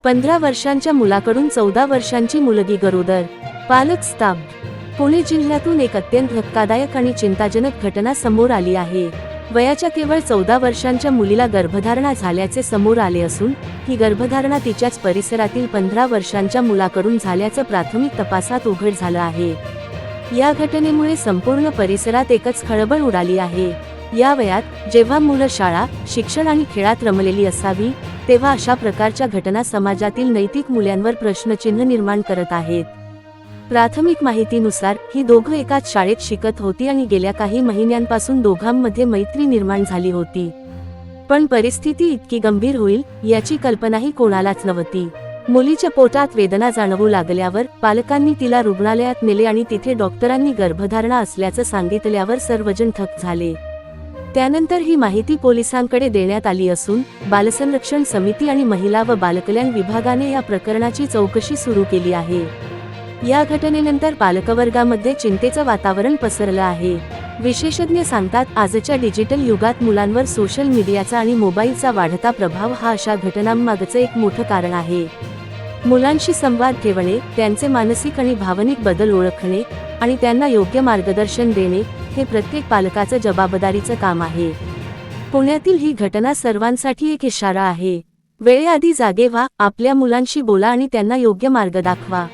15 वर्षांच्या मुलाकडून 14 वर्षांची मुलगी गरोदर, पालक स्तब्ध। पुणे जिल्ह्यातून एक अत्यंत धक्कादायक आणि चिंताजनक घटना समोर आली आहे। वयाच्या केवळ 14 वर्षांच्या मुलीला गर्भधारणा झाल्याचे समोर आले असून ही गर्भधारणा तिच्याच परिसरातील 15 वर्षांच्या मुलाकडून झाल्याचं प्राथमिक तपासात उघड झालं आहे। या घटनेमुळे संपूर्ण परिसरात एकच खळबळ उडाली आहे। या वयात जेव्हा मुलं शाळा, शिक्षण आणि खेळात रमलेली असावी, तेव्हा अशा प्रकारच्या घटना समाजातील नैतिक मूल्यांवर प्रश्नचिन्ह निर्माण करत आहेत। प्राथमिक माहितीनुसार ही दोघं एकाच शाळेत शिकत होती आणि गेल्या काही महिन्यांपासून दोघांमध्ये मैत्री निर्माण झाली होती। पण परिस्थिती इतकी गंभीर होईल याची कल्पनाही कोणालाच नव्हती। मुलीच्या पोटात वेदना जाणवू लागल्यावर पालकांनी तिला रुग्णालयात नेले आणि तिथे डॉक्टरांनी गर्भधारणा असल्याचं सांगितल्यावर सर्वजण थक्क झाले। त्यानंतर ही माहिती पोलिसांकडे देण्यात आली असून बालसंरक्षण समिती आणि महिला व बालकल्याण विभागाने या प्रकरणाची चौकशी सुरू केली आहे। या घटनेनंतर पालकवर्गामध्ये चिंतेचं वातावरण पसरलं आहे। विशेषज्ञ सांगतात, आजच्या डिजिटल युगात मुलांवर सोशल मीडियाचा आणि मोबाईलचा वाढता प्रभाव हा अशा घटनांमागचं एक मोठं कारण आहे। मुलांशी संवाद ठेवणे, त्यांचे मानसिक आणि भावनिक बदल ओळखणे आणि त्यांना योग्य मार्गदर्शन देणे हे प्रत्येक पालकाचं जबाबदारीचं काम आहे। पुण्यातील ही घटना सर्वांसाठी एक इशारा आहे। वेळेआधी जागे व्हा, आपल्या मुलांशी बोला आणि त्यांना योग्य मार्ग दाखवा।